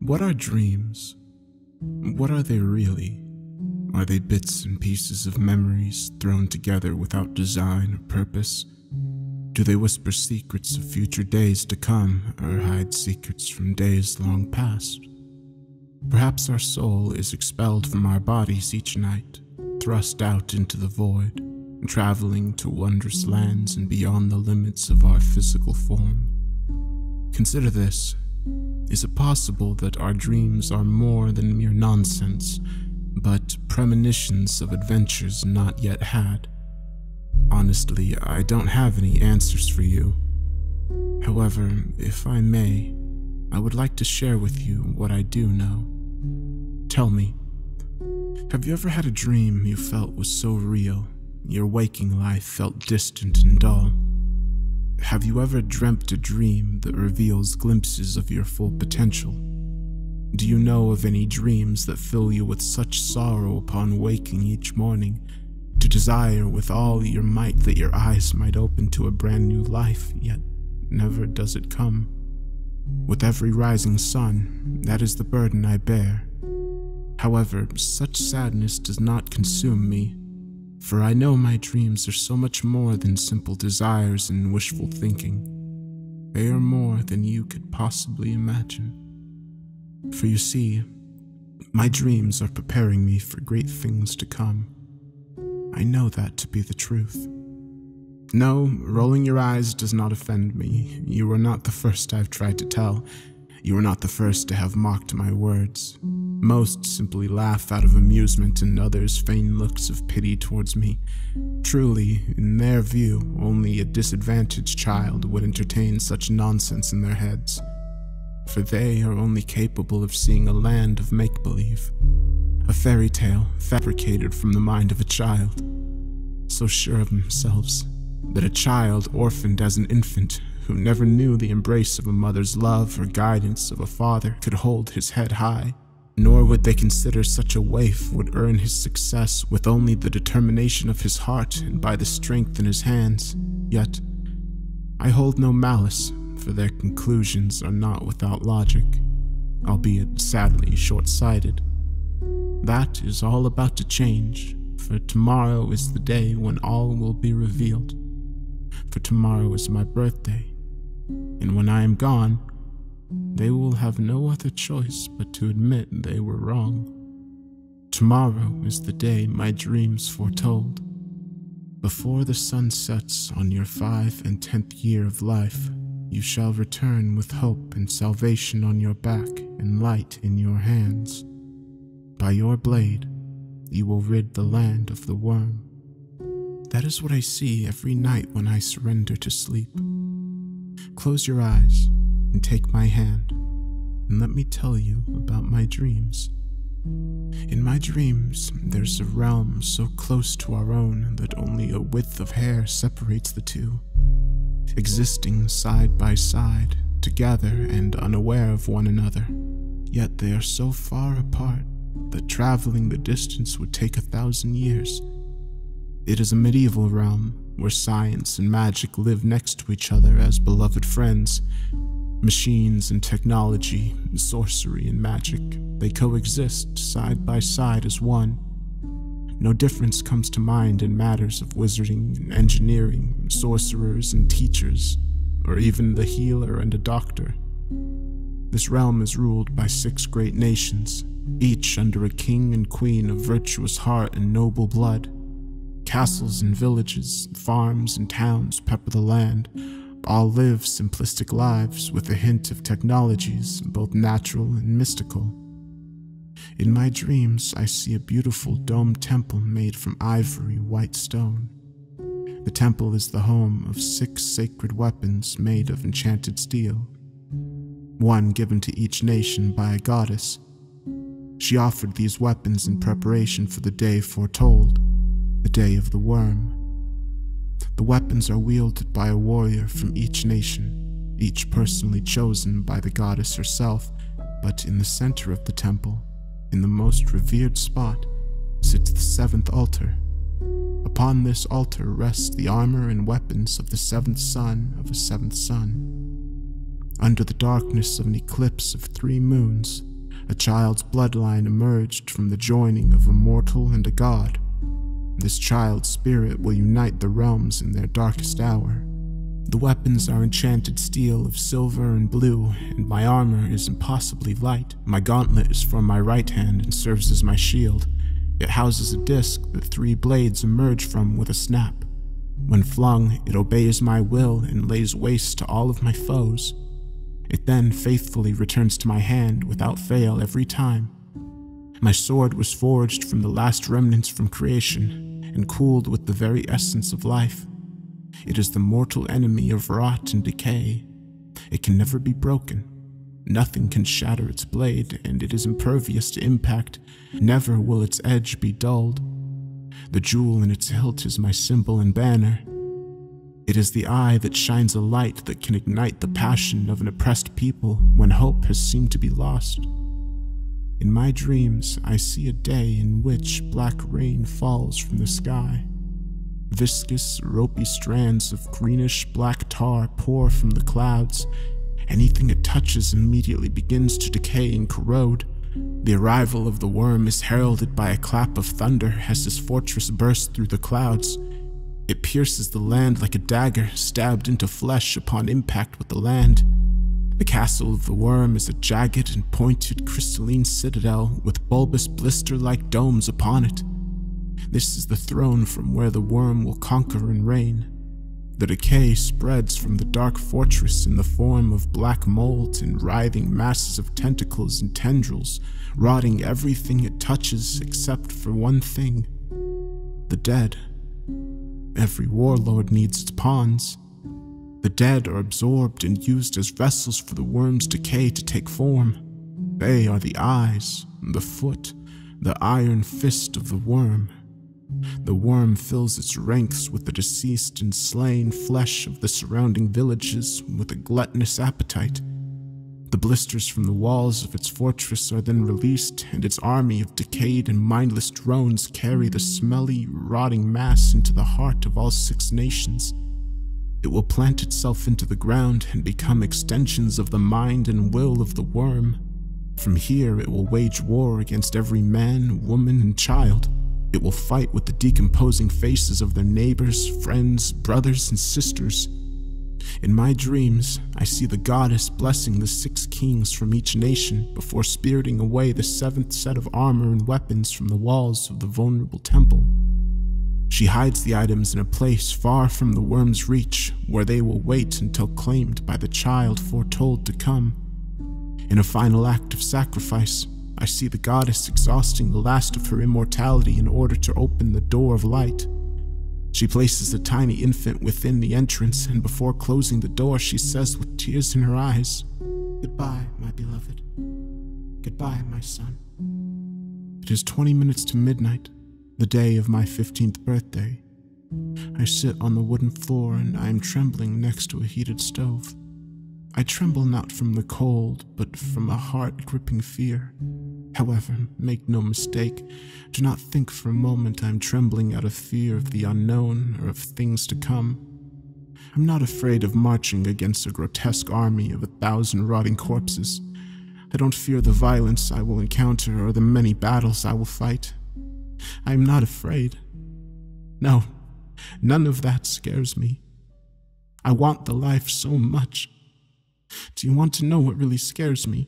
What are dreams? What are they really? Are they bits and pieces of memories thrown together without design or purpose? Do they whisper secrets of future days to come, or hide secrets from days long past? Perhaps our soul is expelled from our bodies each night, thrust out into the void, traveling to wondrous lands and beyond the limits of our physical form. Consider this. Is it possible that our dreams are more than mere nonsense, but premonitions of adventures not yet had? Honestly, I don't have any answers for you. However, if I may, I would like to share with you what I do know. Tell me, have you ever had a dream you felt was so real, your waking life felt distant and dull? Have you ever dreamt a dream that reveals glimpses of your full potential? Do you know of any dreams that fill you with such sorrow upon waking each morning, to desire with all your might that your eyes might open to a brand new life, yet never does it come? With every rising sun, that is the burden I bear. However, such sadness does not consume me, for I know my dreams are so much more than simple desires and wishful thinking. They are more than you could possibly imagine. For you see, my dreams are preparing me for great things to come. I know that to be the truth. No, rolling your eyes does not offend me. You are not the first I've tried to tell. You are not the first to have mocked my words. Most simply laugh out of amusement, and others feign looks of pity towards me. Truly, in their view, only a disadvantaged child would entertain such nonsense in their heads, for they are only capable of seeing a land of make-believe, a fairy tale fabricated from the mind of a child, so sure of themselves that a child orphaned as an infant, who never knew the embrace of a mother's love or guidance of a father, could hold his head high. Nor would they consider such a waif would earn his success with only the determination of his heart and by the strength in his hands. Yet, I hold no malice, for their conclusions are not without logic, albeit sadly short-sighted. That is all about to change, for tomorrow is the day when all will be revealed. For tomorrow is my birthday, and when I am gone, they will have no other choice but to admit they were wrong. Tomorrow is the day my dreams foretold. Before the sun sets on your 5 and 10th year of life, you shall return with hope and salvation on your back and light in your hands. By your blade, you will rid the land of the worm. That is what I see every night when I surrender to sleep. Close your eyes and take my hand, and let me tell you about my dreams. In my dreams, there's a realm so close to our own that only a width of hair separates the two, existing side by side, together and unaware of one another. Yet they are so far apart that traveling the distance would take 1,000 years. It is a medieval realm where science and magic live next to each other as beloved friends. Machines and technology, sorcery and magic, they coexist side by side as one. No difference comes to mind in matters of wizarding and engineering, sorcerers and teachers, or even the healer and a doctor. This realm is ruled by 6 great nations, each under a king and queen of virtuous heart and noble blood. Castles and villages, farms and towns pepper the land. All live simplistic lives with a hint of technologies, both natural and mystical. In my dreams, I see a beautiful domed temple made from ivory white stone. The temple is the home of 6 sacred weapons made of enchanted steel, one given to each nation by a goddess. She offered these weapons in preparation for the day foretold, the day of the worm. The weapons are wielded by a warrior from each nation, each personally chosen by the goddess herself, but in the center of the temple, in the most revered spot, sits the 7th altar. Upon this altar rests the armor and weapons of the 7th son of a 7th son. Under the darkness of an eclipse of 3 moons, a child's bloodline emerged from the joining of a mortal and a god. This child's spirit will unite the realms in their darkest hour. The weapons are enchanted steel of silver and blue, and my armor is impossibly light. My gauntlet is for my right hand and serves as my shield. It houses a disc that 3 blades emerge from with a snap. When flung, it obeys my will and lays waste to all of my foes. It then faithfully returns to my hand without fail every time. My sword was forged from the last remnants from creation and cooled with the very essence of life. It is the mortal enemy of rot and decay. It can never be broken. Nothing can shatter its blade, and it is impervious to impact. Never will its edge be dulled. The jewel in its hilt is my symbol and banner. It is the eye that shines a light that can ignite the passion of an oppressed people when hope has seemed to be lost. In my dreams, I see a day in which black rain falls from the sky. Viscous, ropey strands of greenish-black tar pour from the clouds. Anything it touches immediately begins to decay and corrode. The arrival of the worm is heralded by a clap of thunder as his fortress bursts through the clouds. It pierces the land like a dagger stabbed into flesh upon impact with the land. The castle of the worm is a jagged and pointed crystalline citadel with bulbous blister-like domes upon it. This is the throne from where the worm will conquer and reign. The decay spreads from the dark fortress in the form of black mold and writhing masses of tentacles and tendrils, rotting everything it touches except for one thing: the dead. Every warlord needs its pawns. The dead are absorbed and used as vessels for the worm's decay to take form. They are the eyes, the foot, the iron fist of the worm. The worm fills its ranks with the deceased and slain flesh of the surrounding villages with a gluttonous appetite. The blisters from the walls of its fortress are then released, and its army of decayed and mindless drones carry the smelly, rotting mass into the heart of all 6 nations. It will plant itself into the ground and become extensions of the mind and will of the worm. From here, it will wage war against every man, woman, and child. It will fight with the decomposing faces of their neighbors, friends, brothers, and sisters. In my dreams, I see the goddess blessing the 6 kings from each nation before spiriting away the 7th set of armor and weapons from the walls of the vulnerable temple. She hides the items in a place far from the worm's reach, where they will wait until claimed by the child foretold to come. In a final act of sacrifice, I see the goddess exhausting the last of her immortality in order to open the door of light. She places the tiny infant within the entrance, and before closing the door, she says with tears in her eyes, "Goodbye, my beloved. Goodbye, my son." It is 20 minutes to midnight, the day of my 15th birthday. I sit on the wooden floor, and I am trembling next to a heated stove. I tremble not from the cold, but from a heart-gripping fear. However, make no mistake, do not think for a moment I am trembling out of fear of the unknown or of things to come. I'm not afraid of marching against a grotesque army of 1,000 rotting corpses. I don't fear the violence I will encounter or the many battles I will fight. I am not afraid. No, none of that scares me. I want the life so much. Do you want to know what really scares me?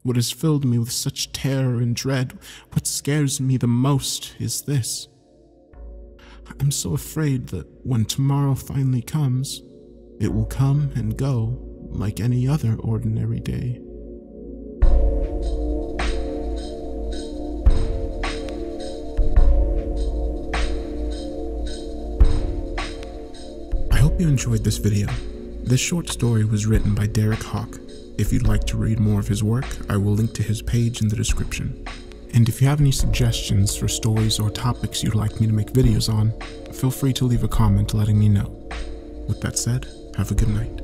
What has filled me with such terror and dread? What scares me the most is this. I'm so afraid that when tomorrow finally comes, it will come and go like any other ordinary day. I hope you enjoyed this video. This short story was written by Derek Hawk. If you'd like to read more of his work, I will link to his page in the description. And if you have any suggestions for stories or topics you'd like me to make videos on, feel free to leave a comment letting me know. With that said, have a good night.